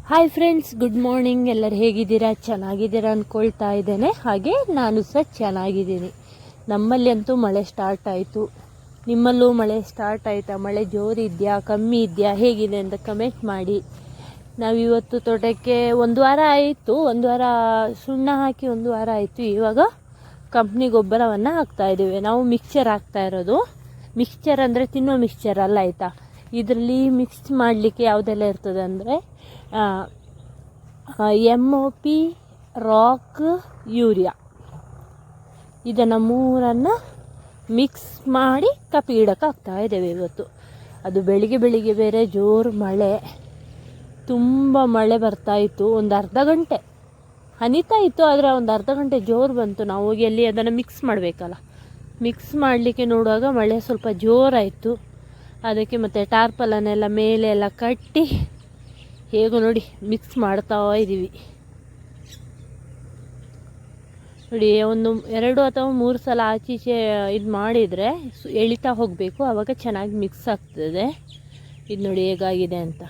Hi friends, good morning. ಎಲ್ಲರೂ ಹೇಗಿದ್ದೀರಾ? ಚೆನ್ನಾಗಿದ್ದೀರಾ ಅಂದ್ಕೊಳ್ತಾ ಇದ್ದೇನೆ. ಹಾಗೆ ನಾನು ಸಹ ಚೆನ್ನಾಗಿದ್ದೀನಿ. ನಮ್ಮಲ್ಲಿ ಅಂತೂ ಮಳೆ ಸ್ಟಾರ್ಟ್ ಆಯಿತು. ನಿಮ್ಮಲ್ಲೂ ಮಳೆ ಸ್ಟಾರ್ಟ್ ಆಯಿತಾ? ಮಳೆ ಜೋರಿದೆಯಾ, ಕಮ್ಮಿ ಇದೆಯಾ, ಹೇಗಿದೆ ಅಂತ ಕಮೆಂಟ್ ಮಾಡಿ. ನಾವಿವತ್ತು ತೋಟಕ್ಕೆ ಒಂದು ವಾರ ಆಯಿತು, ಒಂದು ವಾರ ಸುಣ್ಣ ಹಾಕಿ ಒಂದು ವಾರ ಆಯಿತು. ಇವಾಗ ಕಂಪ್ನಿ ಗೊಬ್ಬರವನ್ನು ಹಾಕ್ತಾಯಿದ್ದೀವಿ. ನಾವು ಮಿಕ್ಸ್ಚರ್ ಹಾಕ್ತಾ ಇರೋದು. ಮಿಕ್ಸ್ಚರ್ ಅಂದರೆ ತಿನ್ನೋ ಮಿಕ್ಸ್ಚರ್ ಅಲ್ಲ, ಆಯಿತಾ. ಇದರಲ್ಲಿ ಮಿಕ್ಸ್ ಮಾಡಲಿಕ್ಕೆ ಯಾವುದೆಲ್ಲ ಇರ್ತದೆ ಅಂದರೆ MOP, ರಾಕ್, ಯೂರಿಯಾ, ಇದನ್ನು ಮೂರನ್ನು ಮಿಕ್ಸ್ ಮಾಡಿ ಕಪಿ ಗಿಡಕ್ಕೆ ಹಾಕ್ತಾ ಇದ್ದೇವೆ ಇವತ್ತು. ಅದು ಬೆಳಿಗ್ಗೆ ಬೇರೆ ಜೋರು ಮಳೆ, ತುಂಬ ಮಳೆ ಬರ್ತಾಯಿತ್ತು. ಒಂದು ಅರ್ಧ ಗಂಟೆ ಹನಿತಾ ಇತ್ತು, ಆದರೆ ಒಂದು ಅರ್ಧ ಗಂಟೆ ಜೋರು ಬಂತು. ನಾವು ಹೋಗಿ ಅಲ್ಲಿ ಅದನ್ನು ಮಿಕ್ಸ್ ಮಾಡಬೇಕಲ್ಲ, ಮಿಕ್ಸ್ ಮಾಡಲಿಕ್ಕೆ ನೋಡುವಾಗ ಮಳೆ ಸ್ವಲ್ಪ ಜೋರಾಯಿತು. ಅದಕ್ಕೆ ಮತ್ತೆ ಟಾರ್ಪಲನ್ನೆಲ್ಲ ಮೇಲೆ ಎಲ್ಲ ಕಟ್ಟಿ ಹೇಗೂ ನೋಡಿ ಮಿಕ್ಸ್ ಮಾಡ್ತಾ ಇದ್ದೀವಿ. ನೋಡಿ, ಒಂದು 2 ಅಥವಾ 3 ಸಲ ಆಚೀಚೆ ಇದು ಮಾಡಿದರೆ ಎಳಿತಾ ಹೋಗಬೇಕು, ಆವಾಗ ಚೆನ್ನಾಗಿ ಮಿಕ್ಸ್ ಆಗ್ತದೆ. ಇದು ನೋಡಿ ಹೇಗಾಗಿದೆ ಅಂತ.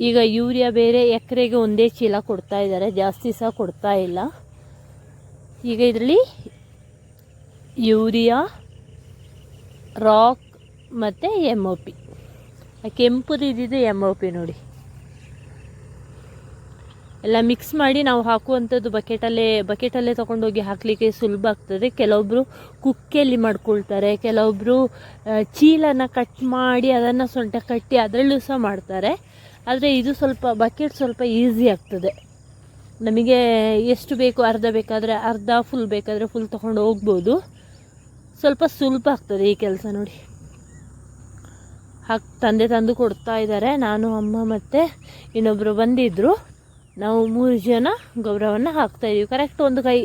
ಈಗ ಯೂರಿಯಾ ಬೇರೆ ಎಕರೆಗೆ ಒಂದೇ ಚೀಲ ಕೊಡ್ತಾ ಇದ್ದಾರೆ, ಜಾಸ್ತಿ ಸಹ ಕೊಡ್ತಾ ಇಲ್ಲ. ಈಗ ಇದರಲ್ಲಿ ಯೂರಿಯಾ, ರಾಕ್ ಮತ್ತು MOP, ಕೆಂಪುದಿದ್ದು MOP ನೋಡಿ. ಎಲ್ಲ ಮಿಕ್ಸ್ ಮಾಡಿ ನಾವು ಹಾಕುವಂಥದ್ದು ಬಕೆಟಲ್ಲೇ ತೊಗೊಂಡೋಗಿ ಹಾಕಲಿಕ್ಕೆ ಸುಲಭ ಆಗ್ತದೆ. ಕೆಲವೊಬ್ಬರು ಕುಕ್ಕೆಯಲ್ಲಿ ಮಾಡ್ಕೊಳ್ತಾರೆ, ಕೆಲವೊಬ್ಬರು ಚೀಲನ ಕಟ್ ಮಾಡಿ ಅದನ್ನು ಸೊಂಟ ಕಟ್ಟಿ ಅದರಲ್ಲೂ ಸಹ ಮಾಡ್ತಾರೆ. ಆದರೆ ಇದು ಬಕೆಟ್ ಸ್ವಲ್ಪ ಈಸಿ ಆಗ್ತದೆ. ನಮಗೆ ಎಷ್ಟು ಬೇಕು, ಅರ್ಧ ಬೇಕಾದರೆ ಅರ್ಧ, ಫುಲ್ ಬೇಕಾದರೆ ಫುಲ್ ತೊಗೊಂಡು ಹೋಗ್ಬೋದು. ಸ್ವಲ್ಪ ಸುಲಭ ಆಗ್ತದೆ ಈ ಕೆಲಸ ನೋಡಿ. ತಂದು ಕೊಡ್ತಾ ಇದ್ದಾರೆ. ನಾನು, ಅಮ್ಮ ಮತ್ತು ಇನ್ನೊಬ್ಬರು ಬಂದಿದ್ದರು. ನಾವು 3 ಜನ ಗೊಬ್ಬರವನ್ನು ಹಾಕ್ತಾಯಿದ್ದೀವಿ. ಕರೆಕ್ಟ್ ಒಂದು ಕೈ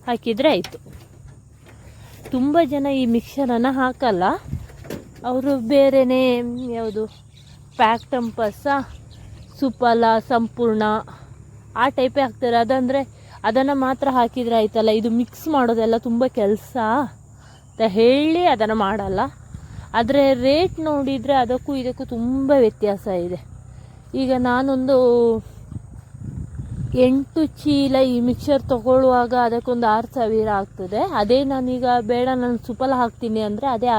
ಹಾಕಿದರೆ ಆಯಿತು. ತುಂಬ ಜನ ಈ ಮಿಕ್ಸರನ್ನು ಹಾಕಲ್ಲ, ಅವರು ಬೇರೆಯೇ ಯಾವುದು ಪ್ಯಾಕ್ಟಂಪಸ, ಸುಫಲ, ಸಂಪೂರ್ಣ ಆ ಟೈಪೇ ಹಾಕ್ತಾರೆ. ಅದಂದರೆ ಅದನ್ನು ಮಾತ್ರ ಹಾಕಿದರೆ ಆಯ್ತಲ್ಲ, ಇದು ಮಿಕ್ಸ್ ಮಾಡೋದೆಲ್ಲ ತುಂಬ ಕೆಲಸ ಅಂತ ಹೇಳಿ ಅದನ್ನು ಮಾಡಲ್ಲ. ಆದರೆ ರೇಟ್ ನೋಡಿದರೆ ಅದಕ್ಕೂ ಇದಕ್ಕೂ ತುಂಬ ವ್ಯತ್ಯಾಸ ಇದೆ. ಈಗ ನಾನೊಂದು 8 ಚೀಲ ಈ ಮಿಕ್ಸರ್ ತೊಗೊಳ್ಳುವಾಗ ಅದಕ್ಕೊಂದು 6,000 ಆಗ್ತದೆ. ಅದೇ ನಾನೀಗ ಬೇಡ, ನಾನು ಸುಫಲ ಹಾಕ್ತೀನಿ ಅಂದರೆ ಅದೇ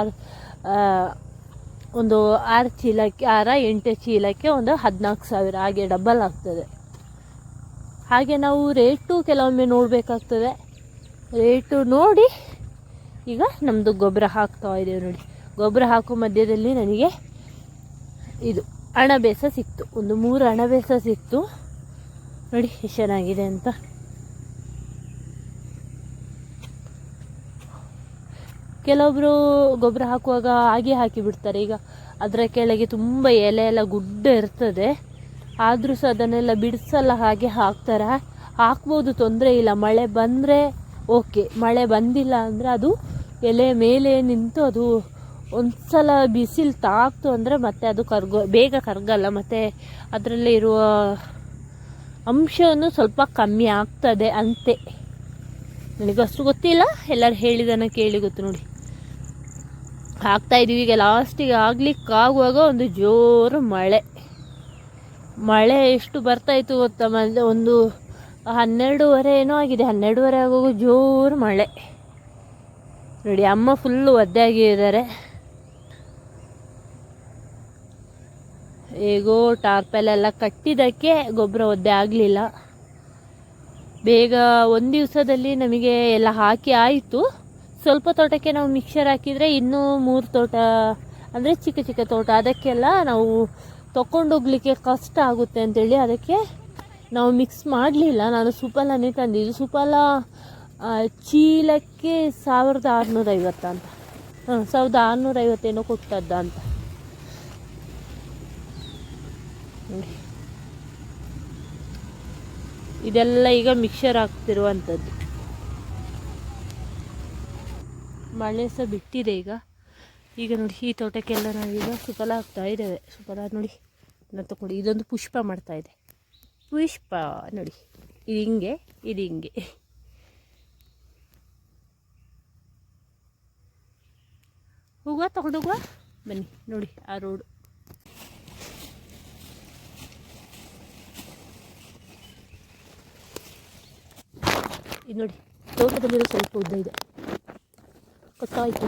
ಒಂದು 6 ಚೀಲಕ್ಕೆ 8 ಚೀಲಕ್ಕೆ ಒಂದು 14,000, ಹಾಗೆ ಡಬಲ್ ಆಗ್ತದೆ. ಹಾಗೆ ನಾವು ರೇಟು ಕೆಲವೊಮ್ಮೆ ನೋಡಬೇಕಾಗ್ತದೆ. ರೇಟು ನೋಡಿ ಈಗ ನಮ್ಮದು ಗೊಬ್ಬರ ಹಾಕ್ತಾ ಇದ್ದೇವೆ ನೋಡಿ. ಗೊಬ್ಬರ ಹಾಕೋ ಮಧ್ಯದಲ್ಲಿ ನನಗೆ ಇದು ಅಣಬೆಸ ಸಿಕ್ತು, ಒಂದು 3 ಅಣಬೆಸ ಸಿಕ್ತು. ನೋಡಿ ಎಷ್ಟು ಚೆನ್ನಾಗಿದೆ ಅಂತ. ಕೆಲವೊಬ್ಬರು ಗೊಬ್ಬರ ಹಾಕುವಾಗ ಹಾಗೆ ಹಾಕಿಬಿಡ್ತಾರೆ. ಈಗ ಅದರ ಕೆಳಗೆ ತುಂಬ ಎಲೆ ಎಲ್ಲ ಗುಡ್ಡ ಇರ್ತದೆ, ಆದರೂ ಸಹ ಅದನ್ನೆಲ್ಲ ಬಿಡಿಸಲ್ಲ, ಹಾಗೆ ಹಾಕ್ತಾರೆ. ಹಾಕ್ಬೋದು, ತೊಂದರೆ ಇಲ್ಲ. ಮಳೆ ಬಂದರೆ ಓಕೆ, ಮಳೆ ಬಂದಿಲ್ಲ ಅಂದರೆ ಅದು ಎಲೆ ಮೇಲೆ ನಿಂತು ಅದು ಒಂದು ಸಲ ಬಿಸಿಲು ತಾಕ್ತು ಅಂದರೆ ಮತ್ತೆ ಅದು ಬೇಗ ಕರಗಲ್ಲ, ಮತ್ತು ಅದರಲ್ಲಿ ಇರುವ ಅಂಶವನ್ನು ಸ್ವಲ್ಪ ಕಮ್ಮಿ ಆಗ್ತದೆ ಅಂತೆ. ನನಗಷ್ಟು ಗೊತ್ತಿಲ್ಲ, ಎಲ್ಲರೂ ಹೇಳಿದನ್ನು ಕೇಳಿ ಗೊತ್ತು. ನೋಡಿ ಹಾಕ್ತಾಯಿದ್ದೀವಿ. ಈಗ ಲಾಸ್ಟಿಗೆ ಆಗಲಿಕ್ಕಾಗುವಾಗ ಒಂದು ಜೋರು ಮಳೆ ಎಷ್ಟು ಬರ್ತಾಯಿತ್ತು ಗೊತ್ತಾ? ಒಂದು 12:30 ಏನೋ ಆಗಿದೆ. 12:30 ಆಗುವಾಗ ಜೋರು ಮಳೆ ನೋಡಿ. ಅಮ್ಮ ಫುಲ್ಲು ಒದ್ದೆಯಾಗಿದ್ದಾರೆ. ಹೇಗೋ ಟಾರ್ಪಲೆಲ್ಲ ಕಟ್ಟಿದ್ದಕ್ಕೆ ಗೊಬ್ಬರ ಒದ್ದೆ ಆಗಲಿಲ್ಲ. ಬೇಗ ಒಂದು ದಿವಸದಲ್ಲಿ ನಮಗೆ ಎಲ್ಲ ಹಾಕಿ ಆಯಿತು. ಸ್ವಲ್ಪ ತೋಟಕ್ಕೆ ನಾವು ಮಿಕ್ಸರ್ ಹಾಕಿದರೆ ಇನ್ನೂ 3 ತೋಟ ಅಂದರೆ ಚಿಕ್ಕ ತೋಟ, ಅದಕ್ಕೆಲ್ಲ ನಾವು ತೊಗೊಂಡೋಗ್ಲಿಕ್ಕೆ ಕಷ್ಟ ಆಗುತ್ತೆ ಅಂತೇಳಿ ಅದಕ್ಕೆ ನಾವು ಮಿಕ್ಸ್ ಮಾಡಲಿಲ್ಲ. ನಾನು ಸುಫಲನೇ ತಂದಿದ್ದು. ಸುಫಲ ಚೀಲಕ್ಕೆ 1,650 ಅಂತ, 1,650 ಏನೋ ಕೊಟ್ಟದ್ದ ಅಂತ. ಇದೆಲ್ಲ ಈಗ ಮಿಕ್ಸರ್ ಹಾಕ್ತಿರುವಂಥದ್ದು. ಮಳೆ ಸಹ ಬಿಟ್ಟಿದೆ ಈಗ ನೋಡಿ. ಈ ತೋಟಕ್ಕೆಲ್ಲ ನಾವೀಗ ಸುಫಲ ಹಾಕ್ತಾ ಇದ್ದೇವೆ. ಸುಫಲ ನೋಡಿ, ನಾನು ತಗೊಂಡು ಇದೊಂದು ಪುಷ್ಪ ಮಾಡ್ತಾ ಇದೆ. ಪುಷ್ಪ ನೋಡಿ, ಇದು ಹಿಂಗೆ ಹೋಗುವ, ತಗೊಂಡೋಗುವ ಬನ್ನಿ. ನೋಡಿ ಆ ರೋಡು ಇದು ನೋಡಿ ತೋಟದಲ್ಲಿರೋ ಸ್ವಲ್ಪ ಉದ್ದ ಇದೆ. ಗೊತ್ತಾಯಿತು.